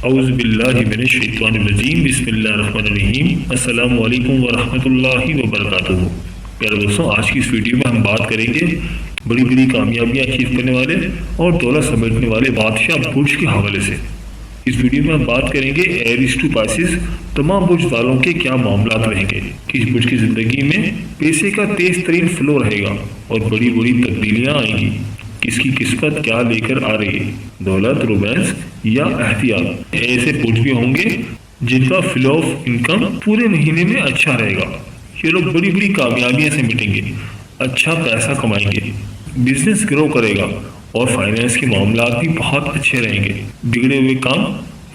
اعوذ باللہ من الشیطان الرجیم، بسم اللہ الرحمن الرحیم۔ السلام علیکم ورحمۃ اللہ وبرکاتہ۔ پیارے دوستوں، آج کی اس ویڈیو میں ہم بات کریں گے بڑی بڑی کامیابیاں اچیو کرنے والے اور دولت سمیٹنے والے بادشاہ برج کے حوالے سے۔ اس ویڈیو میں ہم بات کریں گے ایریز ٹو پائسز تمام برج والوں کے کیا معاملات رہیں گے، کس برج کی زندگی میں پیسے کا تیز ترین فلو رہے گا اور بڑی بڑی تبدیلیاں آئیں گی، کس کی قسمت کیا لے کر آ رہی ہے، دولت، رومانس یا احتیاط۔ ایسے برج بھی ہوں گے جن کا فلو آف انکم پورے مہینے میں اچھا رہے گا۔ یہ لوگ بڑی بڑی کامیابیاں سے مٹیں گے، اچھا پیسہ کمائیں گے، بزنس گرو کرے گا اور فائنینس کے معاملات بھی بہت اچھے رہیں گے۔ بگڑے ہوئے کام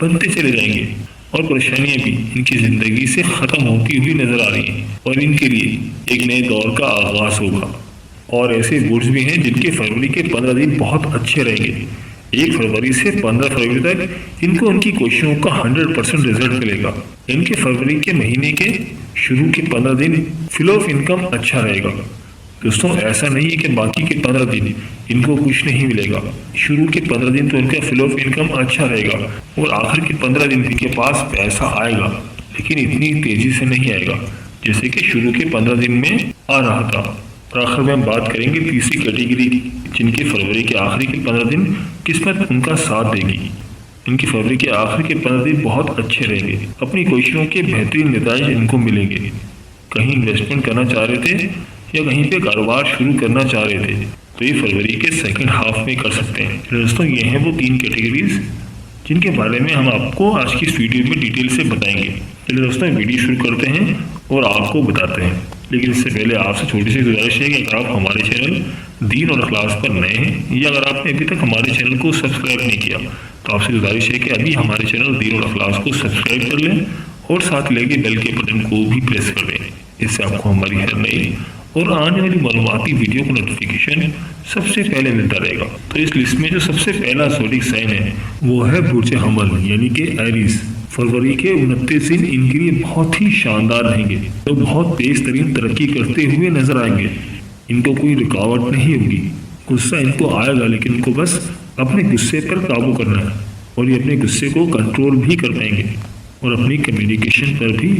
بنتے چلے جائیں گے اور پریشانیاں بھی ان کی زندگی سے ختم ہوتی ہوئی نظر آ رہی ہیں اور ان کے لیے ایک نئے دور کا آغاز ہوگا۔ اور ایسے برج بھی ہیں جن کے فروری کے 15 دن بہت اچھے رہیں گے۔ 1 فروری سے 15 فروری تک ان کو ان کی کوششوں کا 100% رزلٹ ملے گا۔ ان کے فروری کے مہینے کے شروع کے 15 دن فلو آف انکم اچھا رہے گا۔ دوستوں، ایسا نہیں ہے کہ باقی کے 15 دن ان کو کچھ نہیں ملے گا۔ شروع کے 15 دن تو ان کا فلو آف انکم اچھا رہے گا اور آخر کے 15 دن ان کے پاس پیسہ آئے گا، لیکن اتنی تیزی سے نہیں آئے گا جیسے کہ شروع کے 15 دن میں آ رہا تھا۔ اور آخر میں ہم بات کریں گے تیسری کیٹیگری جن کے فروری کے آخری کے 15 دن قسمت ان کا ساتھ دے گی۔ ان کی فروری کے آخر کے 15 دن بہت اچھے رہیں گے، اپنی کوششوں کے بہترین نتائج ان کو ملیں گے۔ کہیں انویسٹمنٹ کرنا چاہ رہے تھے یا کہیں پہ کاروبار شروع کرنا چاہ رہے تھے تو یہ فروری کے سیکنڈ ہاف میں کر سکتے ہیں۔ دوستوں، یہ ہیں وہ 3 کیٹیگریز جن کے بارے میں ہم آپ کو آج کی اس ویڈیو میں ڈیٹیل سے بتائیں گے۔ چلیے دوستوں، ویڈیو شروع کرتے ہیں اور آپ کو بتاتے ہیں، لیکن اس سے پہلے آپ سے چھوٹی سی گزارش ہے کہ اگر آپ ہمارے چینل دین اور اخلاص پر نئے ہیں یا اگر آپ نے ابھی تک ہمارے چینل کو سبسکرائب نہیں کیا تو آپ سے گزارش ہے کہ ابھی ہمارے چینل دین اور اخلاص کو سبسکرائب کر لیں اور ساتھ لگے بیل کے بٹن کو بھی پریس کر دیں۔ اس سے آپ کو ہماری ہر نئی اور آنے والی معلوماتی ویڈیو کا نوٹیفیکیشن سب سے پہلے ملتا رہے گا۔ تو اس لسٹ میں جو سب سے پہلا زوڈک سائن ہے وہ ہے برج حمل یعنی کہ ایریز۔ فروری کے 29 دن ان کے لیے بہت ہی شاندار رہیں گے، تو بہت تیز ترین ترقی کرتے ہوئے نظر آئیں گے۔ ان کو کوئی رکاوٹ نہیں ہوگی، غصہ ان کو آئے گا لیکن ان کو بس اپنے غصے پر قابو کرنا ہے اور یہ اپنے غصے کو کنٹرول بھی کر پائیں گے اور اپنی کمیونیکیشن پر بھی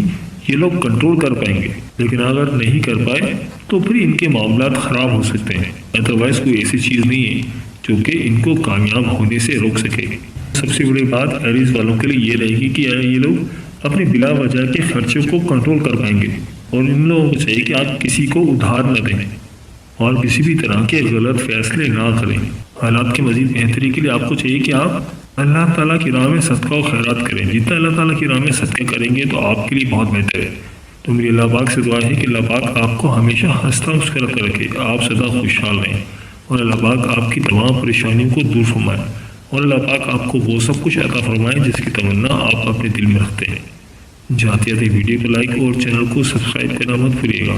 یہ لوگ کنٹرول کر پائیں گے۔ لیکن اگر نہیں کر پائے تو پھر ان کے معاملات خراب ہو سکتے ہیں۔ ادروائز کوئی ایسی چیز نہیں ہے جو کہ ان کو کامیاب ہونے سے روک سکے۔ سب سے بڑی بات ایریز والوں کے لیے یہ رہے گی کہ یہ لوگ اپنے بلا وجہ کے خرچوں کو کنٹرول کر پائیں گے اور ان لوگوں کو چاہیے کہ آپ کسی کو ادھار نہ دیں اور کسی بھی طرح کے غلط فیصلے نہ کریں۔ حالات کے مزید بہتری کے لیے آپ کو چاہیے کہ آپ اللہ تعالیٰ کی راہ میں صدقہ و خیرات کریں۔ جتنا اللہ تعالیٰ کی راہ میں صدقہ کریں گے تو آپ کے لیے بہت بہتر ہے۔ تو میری اللہ پاک سے دعا ہے کہ اللہ پاک آپ کو ہمیشہ ہنستا مسکراتا رکھے، آپ سدا خوشحال رہیں اور اللہ پاک آپ کی تمام پریشانیوں کو دور فرمائے اور اللہ پاک آپ کو وہ سب کچھ عطا فرمائے جس کی تمنا آپ اپنے دل میں رکھتے ہیں۔ جاتے جاتے ویڈیو کو لائک اور چینل کو سبسکرائب کرنا مت بھولیے گا۔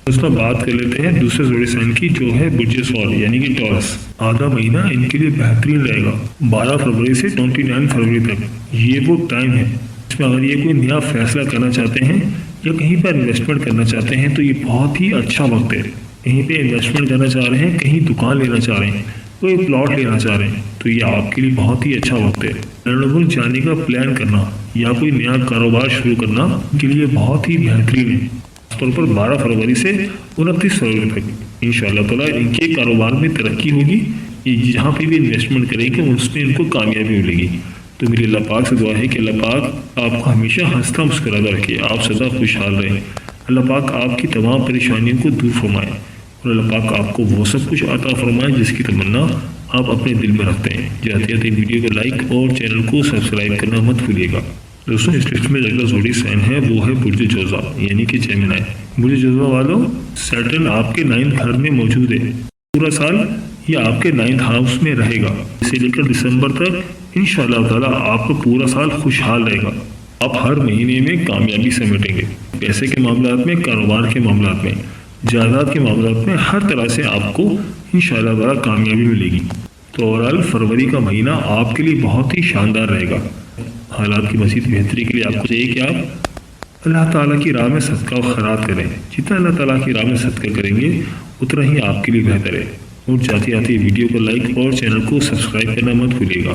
دوستوں، بات کر لیتے ہیں دوسرے زوڈک سائن کی جو ہے برج سول یعنی کہ ٹورس۔ آدھا مہینہ ان کے لیے بہترین رہے گا، 12 فروری سے 29 فروری تک۔ یہ وہ ٹائم ہے اس میں اگر یہ کوئی نیا فیصلہ کرنا چاہتے ہیں یا کہیں پر انویسٹمنٹ کرنا چاہتے ہیں تو یہ بہت ہی اچھا وقت ہے۔ کہیں پہ انویسٹمنٹ کرنا چاہ رہے ہیں، کہیں دکان لینا چاہ رہے ہیں، کوئی پلاٹ لینا چاہ رہے ہیں تو یہ آپ کے لیے بہت ہی اچھا وقت ہے۔ لندن جانے کا پلان کرنا یا کوئی نیا کاروبار شروع کرنا ان کے لیے بہت ہی بہترین ہے، خاص طور پر 12 فروری سے 29 فروری تک۔ انشاءاللہ تعالیٰ ان کے کاروبار میں ترقی ہوگی، جہاں پہ بھی انویسٹمنٹ کریں گے اس میں ان کو کامیابی ملے گی۔ تو میری اللہ پاک سے دعا ہے کہ اللہ پاک آپ کو ہمیشہ ہنستا مسکراتا رکھے، آپ سدا خوشحال رہیں، اللہ پاک آپ کی تمام پریشانیوں کو دور فرمائے اور اللہ پاک آپ کو وہ سب کچھ عطا فرمائے جس کی تمنا آپ اپنے دل میں رکھتے ہیں۔ جاتے جاتے ویڈیو کو لائک اور چینل کو سبسکرائب کرنا مت بھولیے گا۔ دوستوں، اس لسٹ میں اگلا زوڈک سائن ہے وہ ہے برج جوزا یعنی کہ جیمنائی۔ برج جوزا والوں، سیٹرن آپ کے 9th گھر میں موجود ہے، پورا سال یہ آپ کے 9th ہاؤس میں رہے گا۔ اسے لے کر دسمبر تک انشاءاللہ تعالیٰ آپ کو پورا سال خوشحال رہے گا۔ آپ ہر مہینے میں کامیابی سمیٹیں گے، پیسے کے معاملات میں، کاروبار کے معاملات میں، جائیداد کے معاملات میں، ہر طرح سے آپ کو انشاءاللہ تعالیٰ کامیابی ملے گی۔ تو اوورآل فروری کا مہینہ آپ کے لیے بہت ہی شاندار رہے گا۔ حالات کی مزید بہتری کے لیے آپ کو چاہیے کہ آپ اللہ تعالیٰ کی راہ میں صدقہ و خیرات کریں۔ جتنا اللہ تعالیٰ کی راہ میں صدقہ کریں گے اتنا ہی آپ کے لیے بہتر ہے۔ اور جاتے جاتے ویڈیو کو لائک اور چینل کو سبسکرائب کرنا مت بھولیے گا۔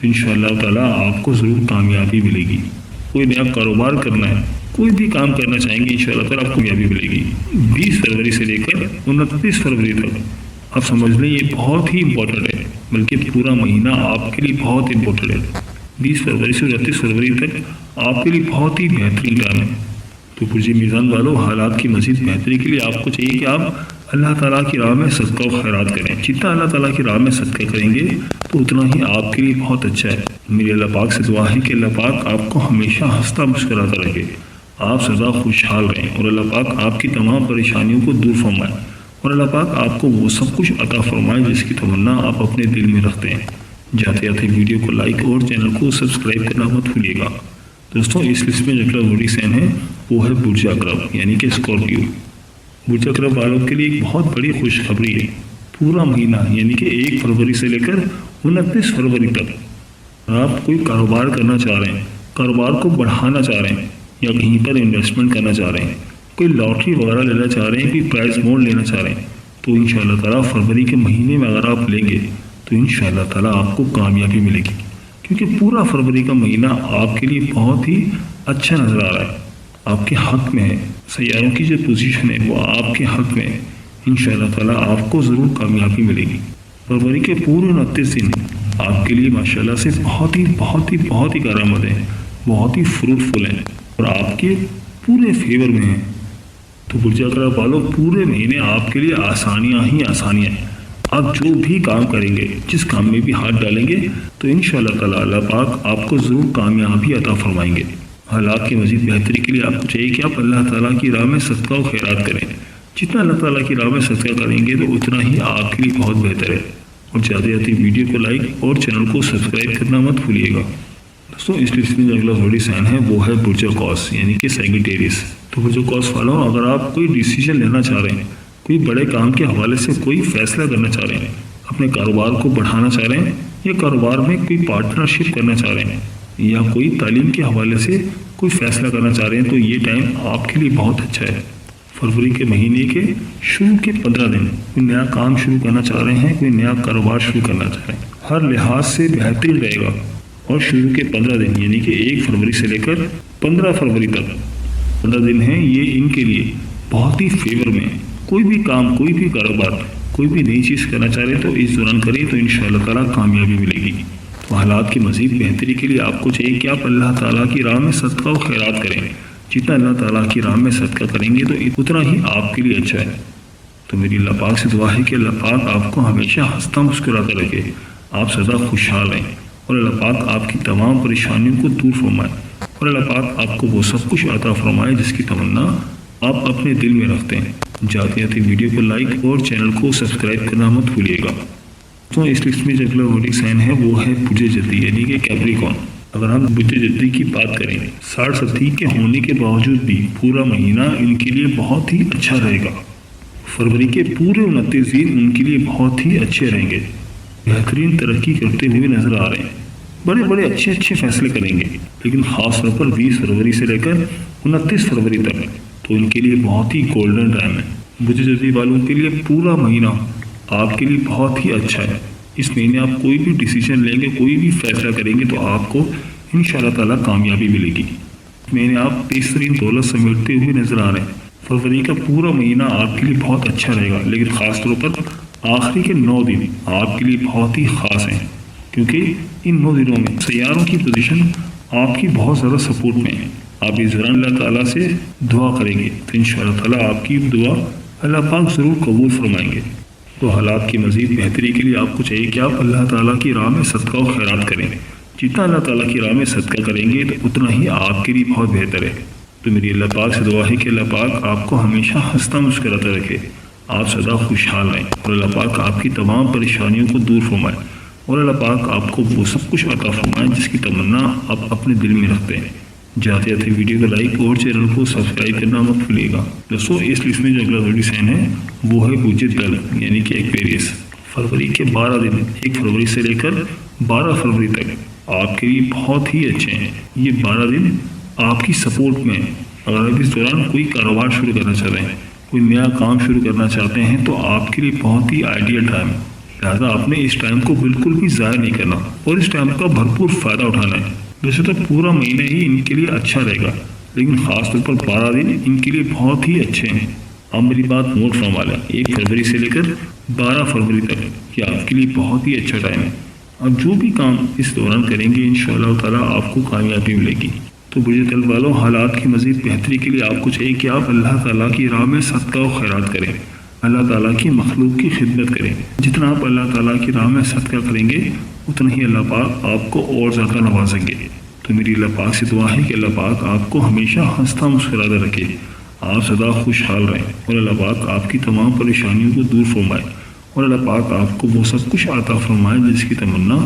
تو انشاءاللہ تعالیٰ آپ کو ضرور کامیابی ملے گی۔ کوئی نیا کاروبار کرنا ہے، کوئی بھی کام کرنا چاہیں گے، انشاءاللہ تعالیٰ آپ کو کامیابی ملے گی۔ 20 فروری سے لے کر 29 فروری تک آپ سمجھ لیں یہ بہت ہی امپورٹنٹ ہے، بلکہ پورا مہینہ آپ کے لیے بہت امپورٹنٹ ہے۔ 20 فروری سے 29 فروری تک آپ کے لیے بہت ہی بہترین ٹائم ہے۔ تو برج میزان والوں، حالات کی مزید بہتری کے لیے آپ کو چاہیے کہ آپ اللہ تعالیٰ کی راہ میں صدقہ و خیرات کریں۔ جتنا اللہ تعالیٰ کی راہ میں صدقہ کریں گے تو اتنا ہی آپ کے لیے بہت اچھا ہے۔ میری اللہ پاک سے دعا ہے کہ اللہ پاک آپ کو ہمیشہ ہنستا مسکراتا رکھے، آپ سدا خوشحال رہیں، اور اللہ پاک آپ کی تمام پریشانیوں کو دور فرمائے، اور اللہ پاک آپ کو وہ سب کچھ عطا فرمائے جس کی تمنا آپ اپنے دل میں رکھتے ہیں۔ جاتے جاتے ویڈیو کو لائک اور چینل کو سبسکرائب کرنا مت بھولیے گا۔ دوستوں، اس لسٹ میں جو زوڈی سائن ہے وہ ہے برج عقرب یعنی کہ اسکارپیو۔ برج عقرب والوں کے لیے ایک بہت بڑی خوشخبری ہے۔ پورا مہینہ یعنی کہ 1 فروری سے لے کر 29 فروری تک آپ کوئی کاروبار کرنا چاہ رہے ہیں، کاروبار کو بڑھانا چاہ رہے ہیں، یا کہیں پر انویسٹمنٹ کرنا چاہ رہے ہیں، کوئی لاٹری وغیرہ لینا چاہ رہے ہیں، کوئی پرائز مونڈ لینا چاہ رہے ہیں، تو انشاءاللہ تعالیٰ فروری کے مہینے میں اگر آپ لیں گے تو انشاءاللہ تعالیٰ آپ کو کامیابی ملے گی، کیونکہ پورا فروری کا مہینہ آپ کے لیے بہت ہی اچھا نظر آ رہا ہے، آپ کے حق میں ہے۔ سیاروں کی جو پوزیشن ہے وہ آپ کے حق میں ہے۔ انشاءاللہ تعالیٰ آپ کو ضرور کامیابی ملے گی۔ فروری کے پورے 29 دن آپ کے لیے ماشاءاللہ سے بہت ہی کارآمد ہیں، بہت ہی فروٹفل ہیں، اور آپ کے پورے فیور میں ہیں۔ تو برج عقرب والوں، پورے مہینے آپ کے لیے آسانیاں ہی آسانیاں ہیں۔ آپ جو بھی کام کریں گے، جس کام میں بھی ہاتھ ڈالیں گے تو انشاءاللہ تعالیٰ اللہ پاک آپ کو ضرور کامیابی عطا فرمائیں گے۔ حالات کی مزید بہتری کے لیے آپ کو چاہیے کہ آپ اللہ تعالیٰ کی راہ میں صدقہ و خیرات کریں۔ جتنا اللہ تعالیٰ کی راہ میں صدقہ کریں گے تو اتنا ہی آپ کے لیے بہت بہتر ہے۔ اور جاتے جاتے ویڈیو کو لائک اور چینل کو سبسکرائب کرنا مت بھولیے گا۔ دوستوں، اس لسٹ میں جو اگلا زوڈی سائن ہے وہ ہے برج قوس یعنی کہ سیگیٹیریس۔ تو برج قوس والوں، اگر آپ کوئی ڈیسیجن لینا چاہ رہے ہیں، کوئی بڑے کام کے حوالے سے کوئی فیصلہ کرنا چاہ رہے ہیں، اپنے کاروبار کو بڑھانا چاہ رہے ہیں، یا کاروبار میں کوئی پارٹنرشپ کرنا چاہ رہے ہیں، یا کوئی تعلیم کے حوالے سے کوئی فیصلہ کرنا چاہ رہے ہیں، تو یہ ٹائم آپ کے لیے بہت اچھا ہے۔ فروری کے مہینے کے شروع کے 15 دن کوئی نیا کام شروع کرنا چاہ رہے ہیں، کوئی نیا کاروبار شروع کرنا چاہ رہے ہیں، ہر لحاظ سے بہترین رہے گا۔ اور شروع کے 15 دن یعنی کہ 1 فروری سے لے کر 15 فروری تک 15 دن ہیں، یہ ان کے لیے بہت ہی فیور میں ہے۔ کوئی بھی کام، کوئی بھی کاروبار، کوئی بھی نئی چیز کرنا چاہ رہے ہیں تو اس دوران کریں تو انشاءاللہ تعالیٰ کامیابی ملے گی۔ تو حالات کی مزید بہتری کے لیے آپ کو چاہیے کہ آپ اللہ تعالیٰ کی راہ میں صدقہ و خیرات کریں۔ جتنا اللہ تعالیٰ کی راہ میں صدقہ کریں گے تو اتنا ہی آپ کے لیے اچھا ہے۔ تو میری اللہ پاک سے دعا ہے کہ اللہ پاک آپ کو ہمیشہ ہنستا مسکراتا رکھے، آپ سدا خوشحال رہیں، اور اللہ پاک آپ کی تمام پریشانیوں کو دور فرمائے، اور اللہ پاک آپ کو وہ سب کچھ عطا فرمائے جس کی تمنا آپ اپنے دل میں رکھتے ہیں۔ جاتے جاتے ویڈیو کو لائک اور چینل کو سبسکرائب کرنا مت بھولیے گا۔ تو اس لسٹ میں جو اگلا زوڈی سائن ہے وہ ہے برج جدی یعنی کہ کیپریکون۔ اگر ہم برج جدی کی بات کریں، 60 کے ہونے کے باوجود بھی پورا مہینہ ان کے لیے بہت ہی اچھا رہے گا۔ فروری کے پورے 29 دن ان کے لیے بہت ہی اچھے رہیں گے، بہترین ترقی کرتے ہوئے نظر آ رہے ہیں، بڑے اچھے فیصلے کریں گے، لیکن خاص طور پر 20 فروری سے لے کر 29 فروری تک تو ان کے لیے بہت ہی گولڈن ٹائم ہے۔ برج جدی والوں کے لیے پورا مہینہ آپ کے لیے بہت ہی اچھا ہے۔ اس مہینے آپ کوئی بھی ڈیسیجن لیں گے، کوئی بھی فیصلہ کریں گے تو آپ کو انشاءاللہ تعالیٰ کامیابی ملے گی۔ اس مہینے آپ تیسرین دولت سمیٹتے ہوئے نظر آ رہے ہیں۔ فروری کا پورا مہینہ آپ کے لیے بہت اچھا رہے گا، لیکن خاص طور پر آخری کے 9 دن آپ کے لیے بہت ہی خاص ہیں، کیونکہ ان 9 دنوں میں سیاروں کی پوزیشن آپ کی بہت زیادہ سپورٹ میں ہے۔ آپ اس دوران اللہ تعالیٰ سے دعا کریں گے تو انشاءاللہ تعالیٰ آپ کی دعا اللہ پاک ضرور قبول فرمائیں گے۔ تو حالات کی مزید بہتری کے لیے آپ کو چاہیے کہ آپ اللہ تعالیٰ کی راہ میں صدقہ و خیرات کریں۔ جتنا اللہ تعالیٰ کی راہ میں صدقہ کریں گے تو اتنا ہی آپ کے لیے بہت بہتر ہے۔ تو میری اللہ پاک سے دعا ہے کہ اللہ پاک آپ کو ہمیشہ ہنستا مسکراتا رکھے، آپ سدا خوشحال رہیں، اور اللہ پاک آپ کی تمام پریشانیوں کو دور فرمائے، اور اللہ پاک آپ کو وہ سب کچھ عطا فرمائے جس کی تمنا آپ اپنے دل میں رکھتے ہیں۔ جاتے جاتے ویڈیو کو لائک اور چینل کو سبسکرائب کرنا مت بھولیے گا۔ دوستوں، اس لسٹ میں جو اگلا زوڈی سائن ہے وہ ہے برج دل یعنی کہ ایکویریس۔ فروری کے 12 دن 1 فروری سے لے کر 12 فروری تک آپ کے لیے بہت ہی اچھے ہیں۔ یہ 12 دن آپ کی سپورٹ میں ہیں۔ اگر آپ اس دوران کوئی کاروبار شروع کرنا چاہتے ہیں، کوئی نیا کام شروع کرنا چاہتے ہیں تو آپ کے لیے بہت ہی آئیڈیل ٹائم ہے۔ لہٰذا آپ نے اس ٹائم کو بالکل بھی ضائع نہیں کرنا اور اس ٹائم کا بھرپور فائدہ اٹھانا ہے۔ ویسے تو پورا مہینہ ہی ان کے لیے اچھا رہے گا، لیکن خاص طور پر 12 دن ان کے لیے بہت ہی اچھے ہیں۔ آپ میری بات نوٹ فرما لیں، 1 فروری سے لے کر 12 فروری تک یہ آپ کے لیے بہت ہی اچھا ٹائم ہے۔ آپ جو بھی کام اس دوران کریں گے انشاءاللہ تعالیٰ آپ کو کامیابی ملے گی۔ تو برج طلب والوں، حالات کی مزید بہتری کے لیے آپ کو چاہیے کہ آپ اللہ تعالیٰ کی راہ میں صدقہ و خیرات کریں، اللہ تعالیٰ کی مخلوق کی خدمت کریں۔ جتنا آپ اللہ تعالیٰ کی راہ میں صدقہ کریں گے اتنا ہی اللہ پاک آپ کو اور زیادہ نوازیں گے۔ تو میری اللہ پاک سے دعا ہے کہ اللہ پاک آپ کو ہمیشہ ہنستا مسکراتا رکھے، آپ سدا خوشحال رہیں، اور اللہ پاک آپ کی تمام پریشانیوں کو دور فرمائے، اور اللہ پاک آپ کو وہ سب کچھ عطا فرمائے جس کی تمنا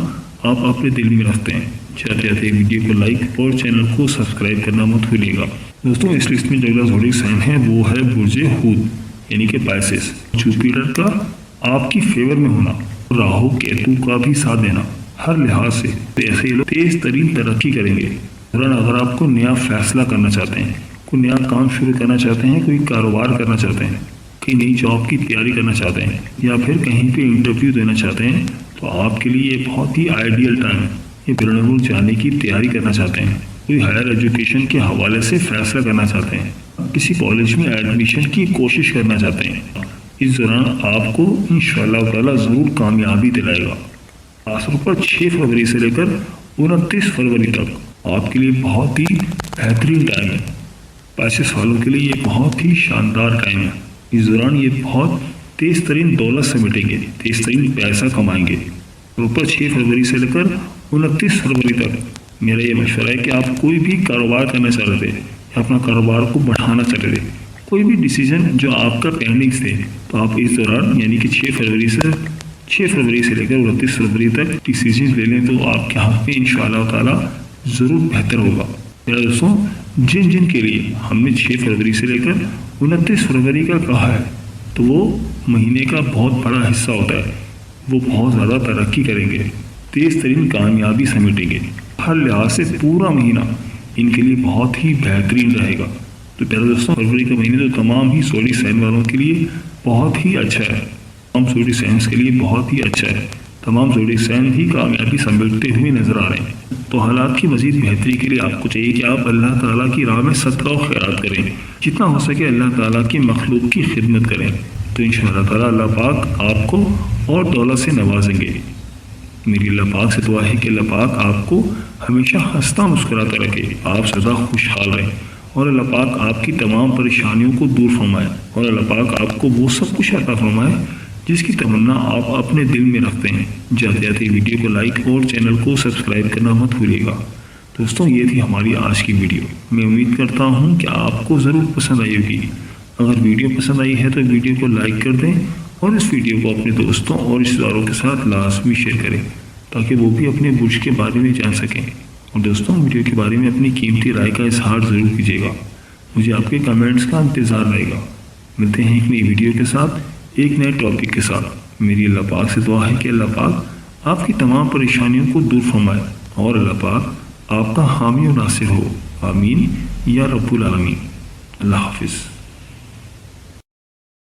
آپ اپنے دل میں رکھتے ہیں۔ چاہتے ویڈیو کو لائک اور چینل کو سبسکرائب کرنا مت بھولیے گا۔ دوستوں، اس لسٹ میں جو اگلا زوڈک سائن ہے وہ ہے برج ہود یعنی کہ پائسس۔ جوپیٹر کا آپ کی فیور میں ہونا، راہو کیتو کا بھی ساتھ دینا، ہر لحاظ سے ایسے لوگ تیز ترین ترقی کریں گے۔ اگر آپ کو نیا فیصلہ کرنا چاہتے ہیں، کوئی نیا کام شروع کرنا چاہتے ہیں، کوئی کاروبار کرنا چاہتے ہیں، کہیں نئی جاب کی تیاری کرنا چاہتے ہیں، یا پھر کہیں پہ انٹرویو دینا چاہتے ہیں، تو آپ کے لیے یہ بہت ہی آئیڈیل ٹائم ہے۔ یہ بیرون ملک جانے کی تیاری کرنا چاہتے ہیں، کوئی ہائر ایجوکیشن کے حوالے سے فیصلہ کرنا چاہتے ہیں، کسی کالج میں ایڈمیشن کی کوشش کرنا چاہتے ہیں، اس دوران آپ کو انشاءاللہ تعالیٰ ضرور کامیابی دلائے گا۔ خاص طور پر 6 فروری سے لے کر 29 فروری تک آپ کے لیے بہت ہی بہترین ٹائم ہے۔ پائسس والوں کے لیے یہ بہت ہی شاندار ٹائم ہے۔ اس دوران یہ بہت تیز ترین دولت سمیٹیں گے، تیز ترین پیسہ کمائیں گے۔ اوپر 6 فروری سے لے کر 29 فروری تک میرا یہ مشورہ ہے کہ آپ کوئی بھی کاروبار کرنا چاہ رہے تھے یا اپنا کاروبار کو بڑھانا چاہ رہے تھے، کوئی بھی ڈیسیجن جو آپ کا پینڈنگ تھے، تو آپ اس دوران یعنی کہ 6 فروری سے لے کر 29 فروری تک ڈیسیجن لے لیں، تو آپ کے ہاتھ میں انشاءاللہ تعالیٰ ضرور بہتر ہوگا۔ میرا دوستوں، جن کے لیے ہم نے 6 فروری سے لے کر 29 فروری کا کہا ہے، تو وہ مہینے کا بہت بڑا حصہ ہوتا ہے، وہ بہت زیادہ ترقی کریں گے، تیز ترین کامیابی سمیٹیں گے۔ ہر لحاظ سے پورا مہینہ ان کے لیے بہت ہی بہترین رہے گا۔ تو پیارے دوستوں، فروری کا مہینہ تو تمام ہی زوڈک سائن والوں کے لیے بہت ہی اچھا ہے، تمام زوڈک سائنس کے لیے بہت ہی اچھا ہے۔ تمام زوڈک سائن ہی کامیابی سمیٹتے ہوئے نظر آ رہے ہیں۔ تو حالات کی مزید بہتری کے لیے آپ کو چاہیے کہ آپ اللہ تعالیٰ کی راہ میں صدقہ و خیرات کریں، جتنا ہو سکے اللہ تعالیٰ کی مخلوق کی خدمت کریں، تو انشاءاللہ تعالیٰ اللہ پاک آپ کو اور دولت سے نوازیں گے۔ میری اللہ پاک سے دعا ہے کہ اللہ پاک آپ کو ہمیشہ ہنستا مسکراتا رکھے، آپ سدا خوشحال رہیں، اور اللہ پاک آپ کی تمام پریشانیوں کو دور فرمائے، اور اللہ پاک آپ کو وہ سب کچھ عطا فرمائے جس کی تمنا آپ اپنے دل میں رکھتے ہیں۔ جاتے ویڈیو کو لائک اور چینل کو سبسکرائب کرنا مت بھولیے گا۔ دوستوں، یہ تھی ہماری آج کی ویڈیو۔ میں امید کرتا ہوں کہ آپ کو ضرور پسند آئی ہوگی۔ اگر ویڈیو پسند آئی ہے تو ویڈیو کو لائک کر دیں، اور اس ویڈیو کو اپنے دوستوں اور رشتہ داروں کے ساتھ لازمی شیئر کریں، تاکہ وہ بھی اپنے برج کے بارے میں جان سکیں۔ اور دوستوں، ویڈیو کے بارے میں اپنی قیمتی رائے کا اظہار ضرور کیجیے گا، مجھے آپ کے کمنٹس کا انتظار رہے گا۔ ملتے ہیں ایک نئی ویڈیو کے ساتھ، ایک نئے ٹاپک کے ساتھ۔ میری اللہ پاک سے دعا ہے کہ اللہ پاک آپ کی تمام پریشانیوں کو دور فرمائے، اور اللہ پاک آپ کا حامی و ناصر ہو۔ آمین یا رب العالمین۔ اللہ حافظ۔